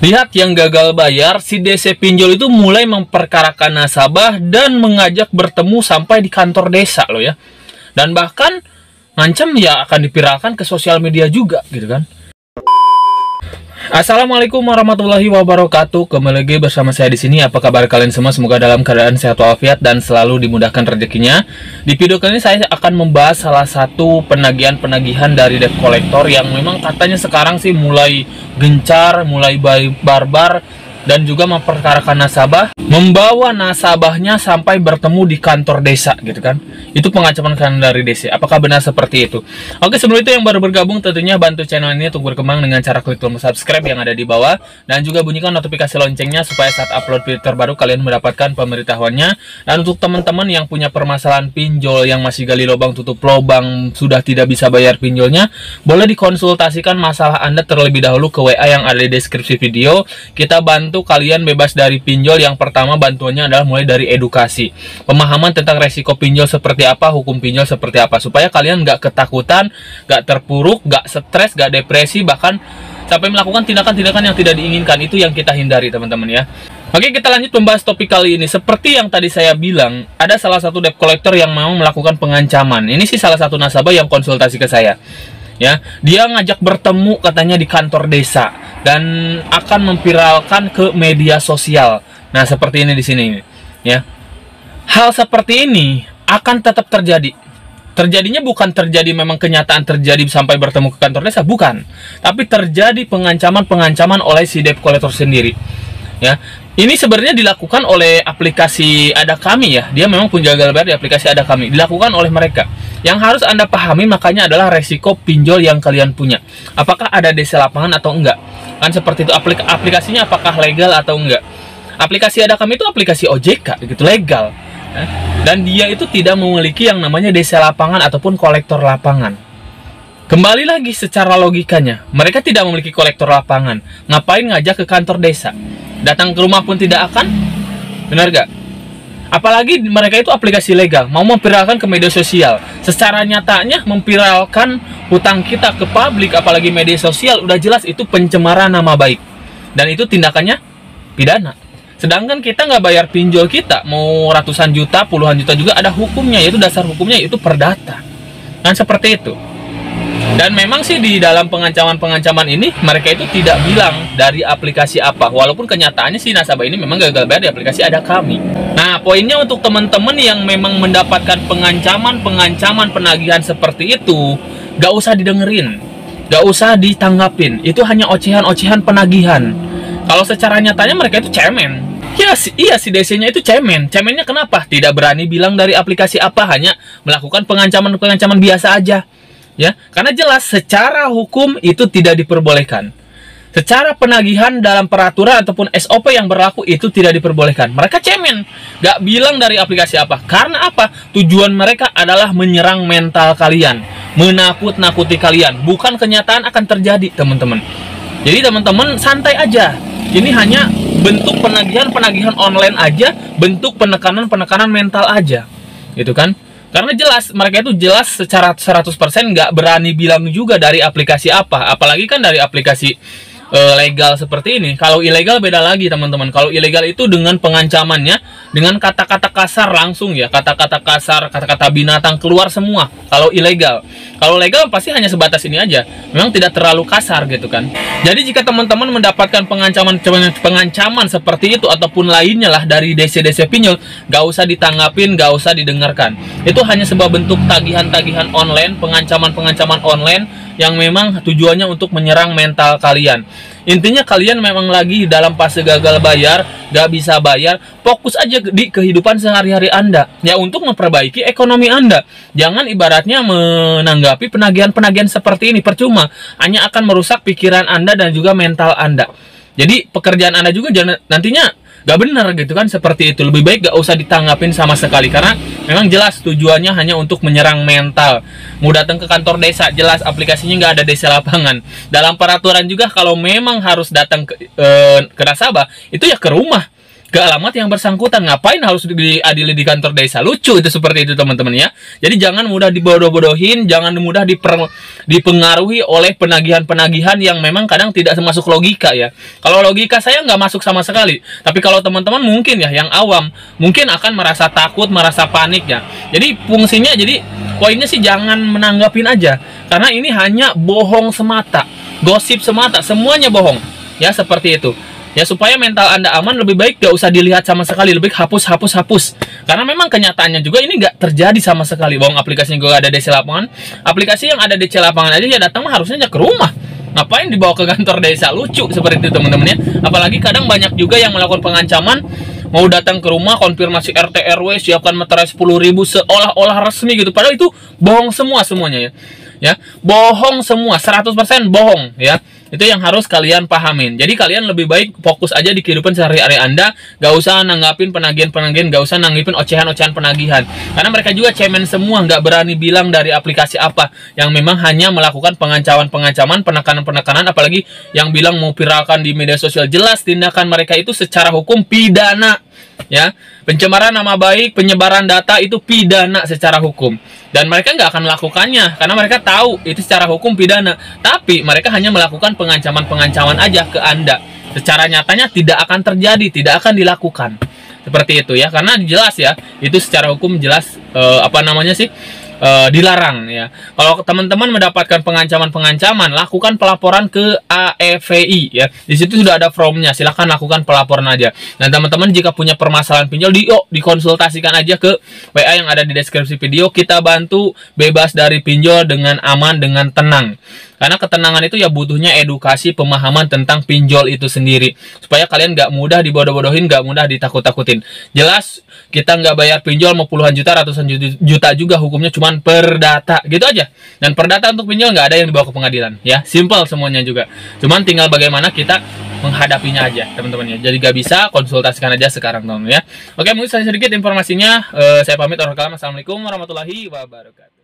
Lihat yang gagal bayar, si DC Pinjol itu mulai memperkarakan nasabah dan mengajak bertemu sampai di kantor desa loh ya. Dan bahkan ngancam ya akan dipiralkan ke sosial media juga gitu kan. Assalamualaikum warahmatullahi wabarakatuh. Kembali lagi bersama saya di sini. Apa kabar kalian semua? Semoga dalam keadaan sehat walafiat dan selalu dimudahkan rezekinya. Di video kali ini saya akan membahas salah satu penagihan dari debt collector yang memang katanya sekarang sih mulai gencar, mulai barbar dan juga memperkarakan nasabah, membawa nasabahnya sampai bertemu di kantor desa gitu kan. Itu pengancaman dari DC. Apakah benar seperti itu? Oke, sebelum itu yang baru bergabung tentunya bantu channel ini untuk berkembang dengan cara klik tombol subscribe yang ada di bawah dan juga bunyikan notifikasi loncengnya supaya saat upload video terbaru kalian mendapatkan pemberitahuannya. Dan untuk teman-teman yang punya permasalahan pinjol, yang masih gali lubang tutup lubang, sudah tidak bisa bayar pinjolnya, boleh dikonsultasikan masalah Anda terlebih dahulu ke WA yang ada di deskripsi video. Kita bantu kalian bebas dari pinjol. Yang pertama bantuannya adalah mulai dari edukasi, pemahaman tentang resiko pinjol seperti apa, hukum pinjol seperti apa, supaya kalian nggak ketakutan, nggak terpuruk, nggak stres, nggak depresi, bahkan sampai melakukan tindakan-tindakan yang tidak diinginkan. Itu yang kita hindari teman-teman ya. Oke, kita lanjut membahas topik kali ini. Seperti yang tadi saya bilang, ada salah satu debt collector yang mau melakukan pengancaman. Ini sih salah satu nasabah yang konsultasi ke saya ya. Dia ngajak bertemu katanya di kantor desa dan akan memviralkan ke media sosial. Nah, seperti ini di sini ya. Hal seperti ini akan tetap terjadi. Terjadinya bukan terjadi memang kenyataan terjadi sampai bertemu ke kantor desa, bukan. Tapi terjadi pengancaman-pengancaman oleh si debt collector sendiri. Ya. Ini sebenarnya dilakukan oleh aplikasi Ada Kami ya. Dia memang punya gagal bayar di aplikasi Ada Kami. Dilakukan oleh mereka. Yang harus Anda pahami makanya adalah resiko pinjol yang kalian punya. Apakah ada DC lapangan atau enggak? Kan seperti itu. Aplikasinya apakah legal atau enggak? Aplikasi Ada Kami itu aplikasi OJK, gitu, legal. Dan dia itu tidak memiliki yang namanya DC lapangan ataupun kolektor lapangan. Kembali lagi secara logikanya, mereka tidak memiliki kolektor lapangan. Ngapain ngajak ke kantor desa? Datang ke rumah pun tidak akan? Benar gak? Apalagi mereka itu aplikasi legal, mau memviralkan ke media sosial. Secara nyatanya memviralkan hutang kita ke publik, apalagi media sosial, udah jelas itu pencemaran nama baik. Dan itu tindakannya pidana. Sedangkan kita nggak bayar pinjol kita, mau ratusan juta, puluhan juta juga ada hukumnya, yaitu dasar hukumnya itu perdata. Kan seperti itu. Dan memang sih di dalam pengancaman-pengancaman ini, mereka itu tidak bilang dari aplikasi apa. Walaupun kenyataannya sih nasabah ini memang gagal bayar di aplikasi Ada Kami. Nah, poinnya untuk teman-teman yang memang mendapatkan pengancaman penagihan seperti itu, nggak usah didengerin, nggak usah ditanggapin. Itu hanya ocehan-ocehan penagihan. Kalau secara nyatanya mereka itu cemen. Ya, iya si DC-nya itu cemen. Cemennya kenapa? Tidak berani bilang dari aplikasi apa, hanya melakukan pengancaman-pengancaman biasa aja. Ya, karena jelas secara hukum itu tidak diperbolehkan. Secara penagihan dalam peraturan ataupun SOP yang berlaku itu tidak diperbolehkan. Mereka cemen, gak bilang dari aplikasi apa. Karena apa? Tujuan mereka adalah menyerang mental kalian, menakut-nakuti kalian. Bukan kenyataan akan terjadi, teman-teman. Jadi teman-teman santai aja. Ini hanya bentuk penagihan online aja, bentuk penekanan mental aja, gitu kan? Karena jelas, mereka itu jelas secara 100% nggak berani bilang juga dari aplikasi apa. Apalagi kan dari aplikasi legal seperti ini. Kalau ilegal beda lagi teman-teman. Kalau ilegal itu dengan pengancamannya, dengan kata-kata kasar langsung ya. Kata-kata kasar, kata-kata binatang keluar semua. Kalau ilegal. Kalau legal pasti hanya sebatas ini aja. Memang tidak terlalu kasar gitu kan. Jadi jika teman-teman mendapatkan pengancaman seperti itu ataupun lainnya lah dari DC-DC pinjol, gak usah ditanggapin, gak usah didengarkan. Itu hanya sebuah bentuk tagihan-tagihan online, pengancaman-pengancaman online yang memang tujuannya untuk menyerang mental kalian. Intinya kalian memang lagi dalam fase gagal bayar, gak bisa bayar, fokus aja di kehidupan sehari-hari Anda ya, untuk memperbaiki ekonomi Anda. Jangan ibaratnya menanggapi penagihan-penagihan seperti ini, percuma, hanya akan merusak pikiran Anda dan juga mental Anda. Jadi pekerjaan Anda juga jangan nantinya gak benar gitu kan, seperti itu. Lebih baik gak usah ditanggapin sama sekali, karena memang jelas tujuannya hanya untuk menyerang mental. Mau datang ke kantor desa, jelas aplikasinya nggak ada desa lapangan. Dalam peraturan juga kalau memang harus datang ke nasabah, itu ya ke rumah. ke alamat yang bersangkutan. Ngapain harus diadili di kantor desa? Lucu itu seperti itu teman-teman ya. Jadi jangan mudah dibodoh-bodohin, jangan mudah dipengaruhi oleh penagihan-penagihan yang memang kadang tidak masuk logika ya. Kalau logika saya nggak masuk sama sekali. Tapi kalau teman-teman mungkin ya yang awam, mungkin akan merasa takut, merasa panik ya. Jadi fungsinya, jadi poinnya sih jangan menanggapin aja. Karena ini hanya bohong semata, gosip semata, semuanya bohong. Ya seperti itu. Ya supaya mental Anda aman, lebih baik gak usah dilihat sama sekali, lebih baik hapus. Karena memang kenyataannya juga ini gak terjadi sama sekali. Bohong aplikasinya juga ada DC lapangan. Aplikasi yang ada DC lapangan aja ya datang mah harusnya ke rumah. Ngapain dibawa ke kantor desa? Lucu seperti itu teman-teman ya. Apalagi kadang banyak juga yang melakukan pengancaman, mau datang ke rumah, konfirmasi RT RW, siapkan materai 10.000 seolah-olah resmi gitu. Padahal itu bohong semuanya ya. Ya, bohong semua, 100% bohong ya. Itu yang harus kalian pahamin. Jadi kalian lebih baik fokus aja di kehidupan sehari-hari Anda, gak usah nanggapin penagihan-penagihan, gak usah nanggipin ocehan-ocehan penagihan. Karena mereka juga cemen semua, gak berani bilang dari aplikasi apa, yang memang hanya melakukan pengancaman-pengancaman, penekanan-penekanan, apalagi yang bilang mau viralkan di media sosial. Jelas tindakan mereka itu secara hukum pidana. Ya, pencemaran nama baik, penyebaran data itu pidana secara hukum. Dan mereka nggak akan melakukannya karena mereka tahu itu secara hukum pidana. Tapi mereka hanya melakukan pengancaman-pengancaman aja ke Anda. Secara nyatanya tidak akan terjadi, tidak akan dilakukan. Seperti itu ya, karena jelas ya, itu secara hukum jelas dilarang ya. Kalau teman-teman mendapatkan pengancaman-pengancaman, lakukan pelaporan ke AEVI ya. Di situ sudah ada formnya, silahkan lakukan pelaporan aja. Dan teman-teman jika punya permasalahan pinjol, dikonsultasikan aja ke WA yang ada di deskripsi video. Kita bantu bebas dari pinjol dengan aman, dengan tenang. Karena ketenangan itu ya butuhnya edukasi, pemahaman tentang pinjol itu sendiri. Supaya kalian nggak mudah dibodoh-bodohin, nggak mudah ditakut-takutin. Jelas, kita nggak bayar pinjol mau puluhan juta, ratusan juta juga, hukumnya cuma perdata. Gitu aja. Dan perdata untuk pinjol nggak ada yang dibawa ke pengadilan. Ya, simple semuanya juga. Cuman tinggal bagaimana kita menghadapinya aja, teman-teman ya. Jadi nggak bisa, konsultasikan aja sekarang, teman-teman ya. Oke, mungkin sedikit informasinya. Saya pamit. Assalamualaikum warahmatullahi wabarakatuh.